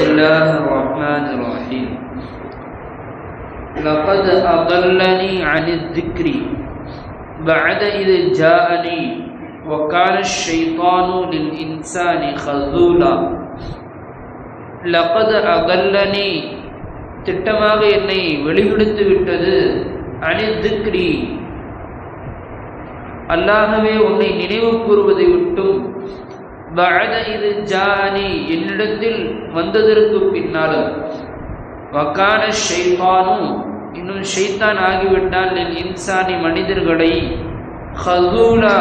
بسم الله الرحمن الرحيم لقد أضلني عن الذكر بعد إذ جاءني وكان الشيطان للإنسان خذولا لقد أضلني திட்டமாக என்னை வெளியெடுத்து விட்டது அனித்திக்ரி அல்லாஹ்வே உன்னை நினைவு கூறுவதை விட்டும் பஅத இது ஜானி என்னிடத்தில் வந்ததற்கு பின்னாலும் வகான ஷைத்தானு இன்னும் ஷைத்தான் ஆகிவிட்டான் லில் இன்சானி மனிதர்களை ஹதூலா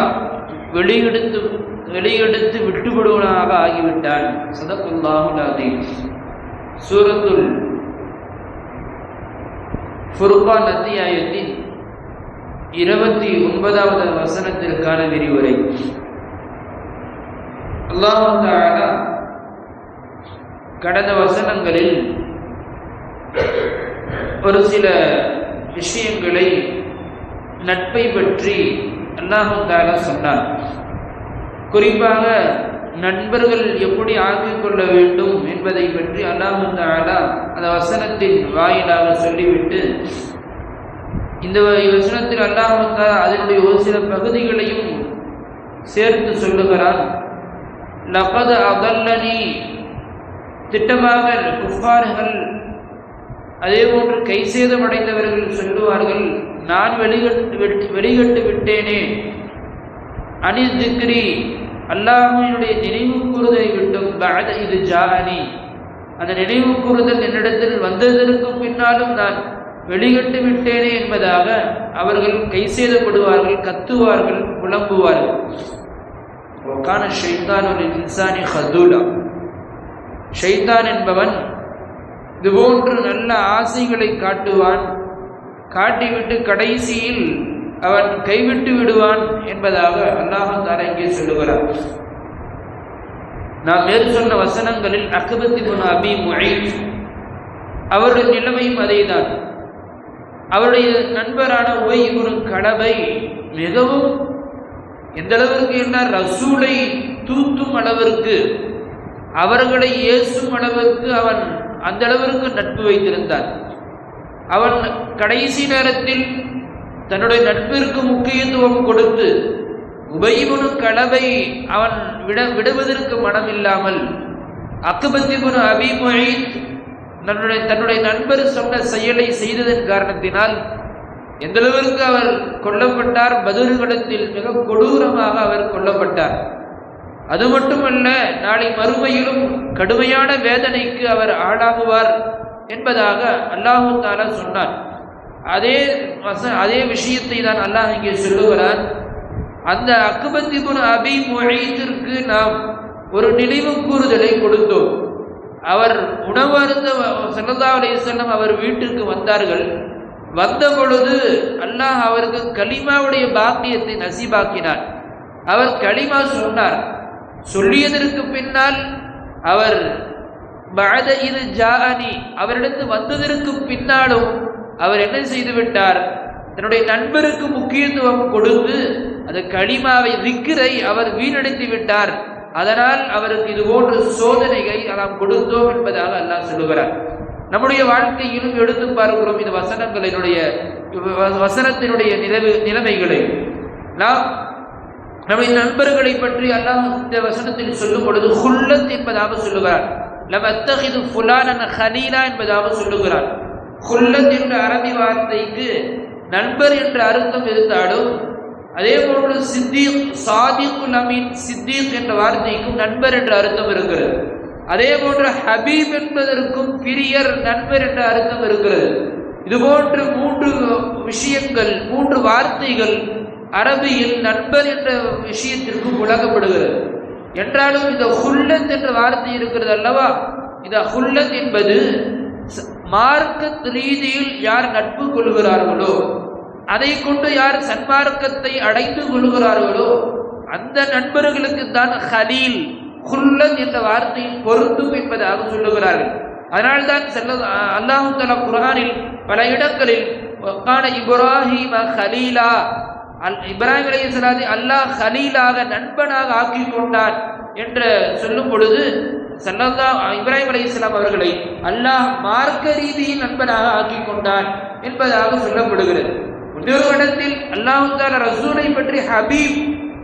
வெளியெடுத்து விட்டுவிடுவனாக ஆகிவிட்டான். ஸதகல்லாஹுல் அஸீம். சூரத்துல் ஃபுர்கான் அத்தியாயத்தின் 29வது வசனத்திற்கான விரிவுரை. அல்லாஹ் தஆலா கடந்த வசனங்களில் ஒரு சில விஷயங்களை நட்பை பற்றி அல்லாஹ் தஆலா சொன்னார். குறிப்பாக நண்பர்கள் எப்படி ஆக்கிக் கொள்ள வேண்டும் என்பதை பற்றி அல்லாஹ் தஆலா அந்த வசனத்தின் வாயிலாக சொல்லிவிட்டு இந்த வசனத்தில் அல்லாஹ் தஆலா அதனுடைய ஒரு சில பகுதிகளையும் சேர்த்து சொல்லுகிறான். லகத் அதல்லனி திட்டமாக குஃபார்கள் அதேபோன்று கைசேதமடைந்தவர்கள் சொல்லுவார்கள், நான் வெளிகட்டு விட்டேனே அனித்திக்ரி அல்லாஹ்வினுடைய நினைவு கூறுதலை விட்டும் பஅத இது ஜாஅனி அந்த நினைவு கூறுதல் என்னிடத்தில் வந்ததற்கு பின்னாலும் நான் வெளிகட்டு விட்டேனே என்பதாக அவர்கள் கைசேதப்படுவார்கள், கத்துவார்கள், புலம்புவார்கள். வகான ஷைத்தானு லில் இன்சானி ஹதூலா ஷைத்தான் என்பவன் இதுபோன்று நல்ல ஆசைகளை காட்டுவான், காட்டிவிட்டு கடைசியில் அவன் கைவிட்டு விடுவான் என்பதாக அல்லாஹ் தஆலா இங்கே சொல்லுகிறார். நாம் மேல் சொன்ன வசனங்களில் அக்பத் இப்னு அபி முஐத் அவருடைய நிலைமையும் அதேதான். அவருடைய நண்பரான உபய் இப்னு கலபை மிகவும் எந்த அளவிற்கு என்றால் ரசூலை தூத்தும் அளவிற்கு அவர்களை ஏசும் அளவிற்கு அவன் அந்த அளவிற்கு நட்பு வைத்திருந்தான். அவன் கடைசி நேரத்தில் தன்னுடைய நட்பிற்கு முக்கியத்துவம் கொடுத்து உபய் இப்னு கலபை அவன் விடுவதற்கு மனமில்லாமல் அக்பத் இப்னு அபி முஐத் தன்னுடைய நண்பர் சொன்ன செயலை செய்ததன் காரணத்தினால் எந்த அளவிற்கு அவர் கொல்லப்பட்டார், பத்ர் களத்தில் மிக கொடூரமாக அவர் கொல்லப்பட்டார். அது மட்டுமல்ல, நாளை மறுமையிலும் கடுமையான வேதனைக்கு அவர் ஆளாகுவார் என்பதாக அல்லாஹ் தஆலா சொன்னார். அதே விஷயத்தை தான் அல்லாஹ் இங்கே சொல்லுகிறான். அந்த அக்பத் இப்னு அபி முஐத்திற்கு நாம் ஒரு நினைவு கூறுதலை கொடுத்தோம். அவர் உணவு அருந்த ஸல்லல்லாஹு அலைஹி வஸல்லம் அவர் வீட்டுக்கு வந்தார்கள். வந்த பொழுது அல்லாஹ் அவருக்கு கலிமாவுடைய பாக்கியத்தை நசீபாக்கினார். அவர் கலிமா சொன்னார். சொல்லியதற்கு பின்னால் அவர் பஅத இது ஜாஅனி அவரிடத்து வந்ததற்கு பின்னாலும் அவர் என்ன செய்து விட்டார், தன்னுடைய நண்பருக்கு முக்கியத்துவம் கொடுத்து அந்த கலிமாவை திக்ரை அவர் வீணடித்து விட்டார். அதனால் அவருக்கு இது போன்ற சோதனைகளை நாம் கொடுத்தோம் என்பதாக அல்லாஹ் சொல்லுகிறார். நம்முடைய வாழ்க்கையிலும் எடுத்து பார்க்கிறோம் இந்த வசனத்தினுடைய நிலைமைகளை. நாம் நம்முடைய நண்பர்களை பற்றி அல்லாஹ் இந்த வசனத்தில் சொல்லும் பொழுது ஹுல்லத் என்பதாக சொல்லுகிறார். லம் அத்தகிது ஃபுலானன் ஹலீலா என்பதாக சொல்லுகிறார். ஹுல்லத் என்ற அரபி வார்த்தைக்கு நண்பர் என்ற அர்த்தம் இருந்தாலும் அதே போன்று சித்தீக் சாதிகுல் அமீன் சித்தீக் என்ற வார்த்தைக்கும் நண்பர் என்ற அர்த்தம் இருக்கிறது. அதே போன்று ஹபீப் என்பதற்கும் பிரியர், நண்பர் என்ற அர்த்தம் இருக்கிறது. இதுபோன்று 3 விஷயங்கள் 3 வார்த்தைகள் அரபியில் நண்பர் என்ற விஷயத்திற்கு புழங்கப்படுகிறது. என்றாலும் இந்த ஹுல்லத் என்ற வார்த்தை இருக்கிறது அல்லவா, இந்த ஹுல்லத் என்பது மார்க்க ரீதியில் யார் நட்பு கொள்கிறார்களோ, அதை கொண்டு யார் சன்மார்க்கத்தை அடைந்து கொள்கிறார்களோ அந்த நண்பர்களுக்கு தான் ஹலீல் ஹுல்லத் என்ற வார்த்தையில் பொருந்தும் என்பதாக சொல்லுகிறார்கள். அதனால்தான் அல்லாஹ் தஆலா குர்ஆனில் பல இடங்களில் வகான இப்ராஹீம ஹலீலா இப்ராஹிம் அலைஹிஸ்ஸலாத்தை அல்லாஹ் ஹலீலாக நண்பனாக ஆக்கி கொண்டான் என்று சொல்லும் பொழுது இப்ராஹிம் அலைஹிஸ்ஸலாம் அவர்களை அல்லாஹ் மார்க்க ரீதியில் நண்பனாக ஆக்கி கொண்டான் என்பதாக சொல்லப்படுகிறது. இன்னொரு இடத்தில் அல்லாஹ் தஆலா ரசூலை பற்றி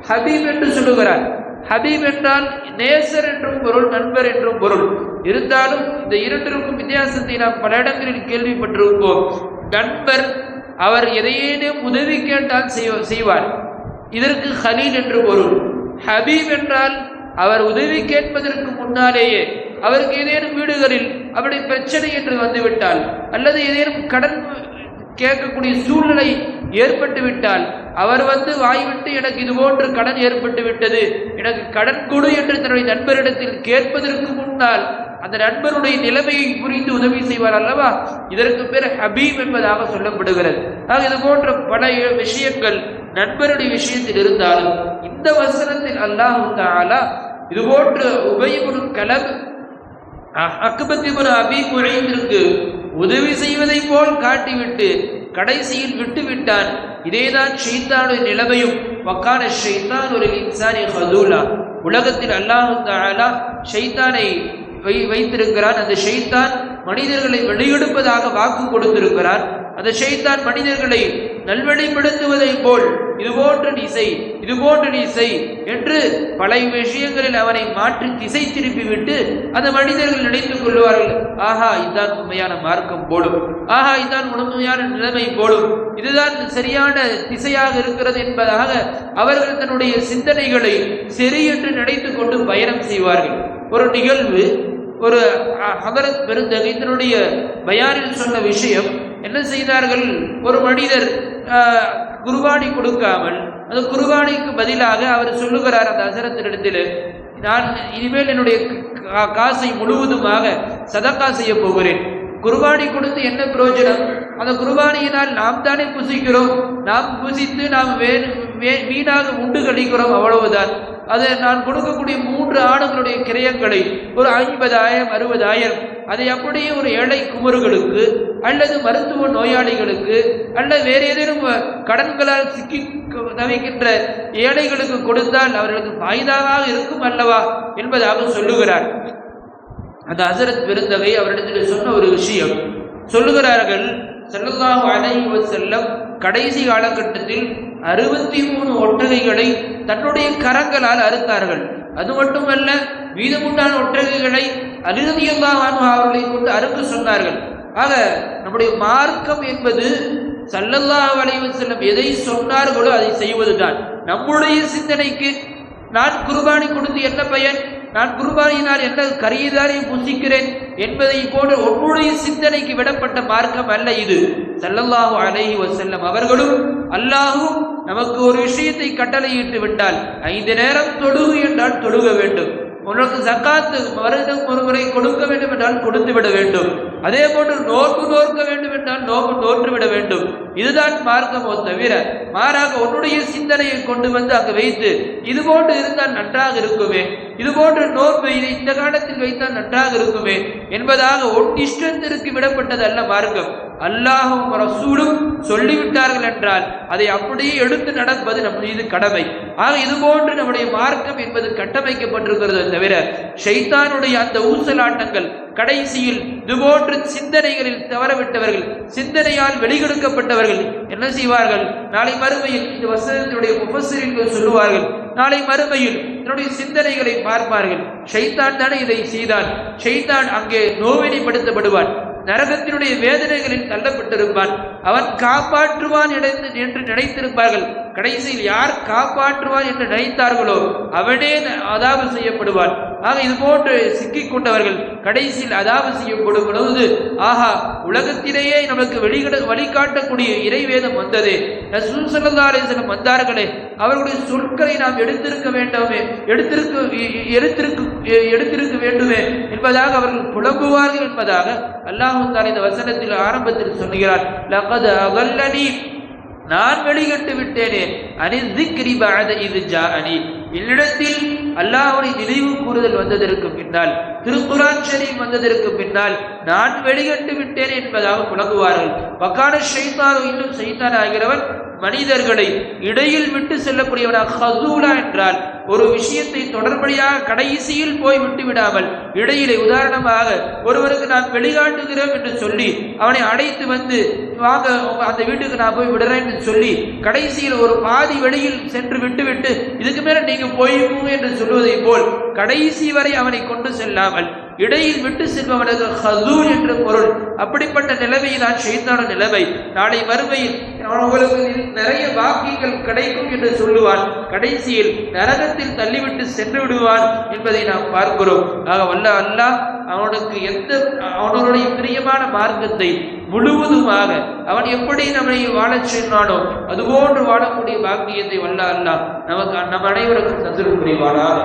ஹபீப் என்று சொல்லுகிறார். ஹபீப் என்றால் நேசர் என்றும் பொருள், நண்பர் என்றும் பொருள். இருந்தாலும் இந்த இரண்டிற்கும் வித்தியாசத்தை நாம் பல இடங்களில் கேள்விப்பட்டிருப்போம். நண்பர் அவர் எதையேனும் உதவி கேட்டால் செய்வார், இதற்கு ஹலீல் என்று பொருள். ஹபீப் என்றால் அவர் உதவி கேட்பதற்கு முன்னாலேயே அவருக்கு ஏதேனும் வீடுகளில் அப்படி பிரச்சனை என்று வந்துவிட்டால் அல்லது ஏதேனும் கடன் கேட்கக்கூடிய சூழ்நிலை ஏற்பட்டு விட்டால் அவர் வாய்விட்டு எனக்கு இது போன்று கடன் ஏற்பட்டு விட்டது, எனக்கு கடன் கொடு என்று தன்னுடைய நண்பரிடத்தில் கேட்பதற்கு முன்னால் அந்த நண்பருடைய நிலைமையை புரிந்து உதவி செய்வார் அல்லவா, இதற்கு பேர் ஹபீப் என்பதாக சொல்லப்படுகிறது. ஆக இது போன்ற பல விஷயங்கள் நண்பருடைய விஷயத்தில் இருந்தாலும் இந்த வசனத்தில் அல்லாஹ் தஆலா இது போன்று உபய் இப்னு கலப் அக்பத் இப்னு அபீ முஐத்திற்கு உதவி செய்வதை போல் காட்டிவிட்டு கடைசியில் விட்டுவிட்டான். இதேதான் ஷைத்தானுடைய நிலைமையும். வக்கான ஷைத்தான் ஒரு இன்சானி ஹதூலா, உலகத்தில் அல்லாஹ் தஆலா ஷைத்தானை வைத்திருக்கிறான். அந்த ஷைத்தான் மனிதர்களை வெளியெடுப்பதாக வாக்கு கொடுத்திருக்கிறார். அந்த ஷைத்தான் மனிதர்களை நல்வழிப்படுத்துவதை போல் இதுபோன்று நீ செய் என்று பல விஷயங்களில் அவனை மாற்றி திசை திருப்பிவிட்டு அந்த மனிதர்கள் நினைத்துக் கொள்வார்கள், ஆஹா இதுதான் உண்மையான மார்க்கம் போலும், ஆஹா இதுதான் உண்மையான நிலைமை போலும், இதுதான் சரியான திசையாக இருக்கிறது என்பதாக அவர்கள் தன்னுடைய சிந்தனைகளை சரி என்று நினைத்துக் கொண்டு பயணம் செய்வார்கள். ஒரு நிகழ்வு, ஒரு ஹதரத் பெருந்தகை தன்னுடைய பயானில் சொன்ன விஷயம், என்ன செய்தார்கள், ஒரு மனிதர் குர்பானி கொடுக்காமல் அந்த குர்பானிக்கு பதிலாக அவர் சொல்லுகிறார் அந்த ஹஸரத்தினிடத்தில், நான் இனிமேல் என்னுடைய காசை முழுவதுமாக சதக்கா செய்ய போகிறேன், குர்பானி கொடுத்து என்ன பிரயோஜனம், அந்த குர்பானியினால் நாம் தானே புசிக்கிறோம், நாம் புசித்து நாம் வீணாக உண்டு கழிக்கிறோம், அவ்வளவுதான். அதை நான் கொடுக்கக்கூடிய 3 ஆடுகளுடைய கிரயங்களை ஒரு 50,000 60,000 அதை அப்படியே ஒரு ஏழை குமர்களுக்கு அல்லது மருத்துவ நோயாளிகளுக்கு அல்லது வேறு ஏதேனும் கடன்களால் சிக்கி தவிக்கின்ற ஏழைகளுக்கு கொடுத்தால் அவர்களுக்கு பாய்தாவாக இருக்கும் அல்லவா என்பதாக சொல்லுகிறார். அந்த ஹஸரத் பெருந்தகை அவரிடத்தில் சொன்ன ஒரு விஷயம் சொல்லுகிறார்கள், ஸல்லல்லாஹு அலைஹி வஸல்லம் கடைசி காலகட்டத்தில் 63 ஒட்டகைகளை தன்னுடைய கரங்களால் அறுத்தார்கள். அது மட்டுமல்ல, மீதமுண்டான ஒட்டகைகளை அலி ரலியல்லாஹு அன்ஹு அவர்களை கொண்டு அறுக்க சொன்னார்கள். ஆக நம்முடைய மார்க்கம் என்பது ஸல்லல்லாஹு அலைஹி வஸல்லம் எதை சொன்னார்களோ அதை செய்வதுதான். நம்முடைய சிந்தனைக்கு நான் குர்பானி கொடுத்து என்ன பயன், நான் குர்பானியினால் என்ன கரியதாரை புசிக்கிறேன் என்பதை போன்ற உன்னுடைய சிந்தனைக்கு விடப்பட்ட மார்க்கம் அல்ல இது. ஸல்லல்லாஹு அலைஹி வஸல்லம் அவர்களும் அல்லாஹும் நமக்கு ஒரு விஷயத்தை கட்டளையிட்டு விட்டால் 5 நேரம் தொழுகு என்றால் தொழுக வேண்டும், உனக்கு ஜக்காத்து வருடம் ஒரு முறை கொடுக்க வேண்டும் என்றால் கொடுத்து விட வேண்டும், அதே போன்று நோன்பு நோக்க வேண்டும் என்றால் நோன்பு நோற்று விட வேண்டும். இதுதான் மார்க்கமோ தவிர மாறாக உன்னுடைய சிந்தனையை கொண்டு அங்கு வைத்து இது போன்று இருந்தால் நன்றாக இருக்குமே, இது போன்று நோன்பு இந்த காலத்தில் வைத்தால் நன்றாக இருக்குமே என்பதாக உன் இஷ்டத்திற்கு விடப்பட்டது அல்ல மார்க்கம். அல்லாஹும் ரசூலும் சொல்லிவிட்டார்கள் என்றால் அதை அப்படியே எடுத்து நடப்பது நம் மீது கடமை. ஆக இது போன்று நம்முடைய மார்க்கம் என்பது கட்டமைக்கப்பட்டிருக்கிறது தவிர ஷைத்தானுடைய அந்த ஊசலாட்டங்கள் கடைசியில் இதுபோன்று சிந்தனைகளில் தவறவிட்டவர்கள், சிந்தனையால் வெளிகெடுக்கப்பட்டவர்கள் என்ன செய்வார்கள், நாளை மறுமையில் இந்த வசனத்தினுடைய முஃபஸ்ஸிரீன்கள் சொல்லுவார்கள், நாளை மறுமையில் தன்னுடைய சிந்தனைகளை பார்ப்பார்கள், ஷைத்தான் தானே இதை செய்தான், ஷைத்தான் அங்கே நோவினைப்படுத்தப்படுவான், நரகத்தினுடைய வேதனைகளில் தள்ளப்பட்டிருப்பான், அவன் காப்பாற்றுவான் என்று நினைத்திருப்பார்கள். கடைசியில் யார் காப்பாற்றுவான் என்று நினைத்தார்களோ அவனே அதாபு செய்யப்படுவான். ஆக இது போன்று சிக்கிக் கொண்டவர்கள் கடைசியில் அதாபு செய்யப்படும் பொழுது, ஆஹா உலகத்திலேயே நமக்கு வழிகாட்டக்கூடிய இறைவேதம் வந்ததே, ரசூல் ஸல்லல்லாஹு அலைஹி வஸல்லம் வந்தார்களே, அவர்களுடைய சொற்களை நாம் எடுத்திருக்க வேண்டுமே வேண்டுமே என்பதாக அவர்கள் புலம்புவார்கள் என்பதாக அல்லாஹ் தஆலா இந்த வசனத்தில் ஆரம்பத்தில் சொல்கிறார், லகத் அகல்லனி, நான் வெளிகட்டு விட்டேனே, அனி ذிக்ரி பஅத இத் ஜாஅனி, என்னிடத்தில் அல்லாஹ்வுடைய நினைவு கூறுதல் வந்ததற்கு பின்னால், திருக்குர்ஆன் ஷரீஃப் வந்ததற்கு பின்னால் நான் வெளிகட்டு விட்டேன் என்பதாக புலம்புவார்கள். வகான ஷைத்தான், இன்னும் ஷைத்தான் ஆகிறவன் மனிதர்களை இடையில் விட்டு செல்லக்கூடியவனாக, ஹசூலா என்றால் ஒரு விஷயத்தை தொடர்படியாக கடைசியில் போய் விட்டு விடாமல் இடையிலே, உதாரணமாக ஒருவருக்கு நான் வெளிகாட்டுகிறோம் என்று சொல்லி அவனை அழைத்து வந்து வாங்க அந்த வீட்டுக்கு நான் போய் விடுறேன் என்று சொல்லி கடைசியில் ஒரு பாதி வெளியில் சென்று விட்டுவிட்டு இதுக்கு மேல நீங்க போய்க்கும் என்று சொல்வதை போல் கடைசி வரை அவனை கொண்டு செல்லாமல் இடையில் விட்டு செல்பவனது ஹசூல் என்ற பொருள். அப்படிப்பட்ட நிலைமையை தான் ஷைத்தான நிலைமை. நாளை மறுமையில் அவர்களுக்கு நிறைய பாக்கியங்கள் கிடைக்கும் என்று சொல்லுவான், கடைசியில் நரகத்தில் தள்ளிவிட்டு சென்று விடுவான் என்பதை நாம் பார்க்கிறோம். ஆக வல்ல அல்லாஹ் அவனுடைய பிரியமான மார்க்கத்தை முழுவதுமாக அவன் எப்படி நம்மை வாழச் சொன்னானோ அதுபோன்று வாழக்கூடிய பாக்கியத்தை வல்ல அல்லாஹ் நமக்கு நம் அனைவருக்கும் தந்திரம் புரிவானாக.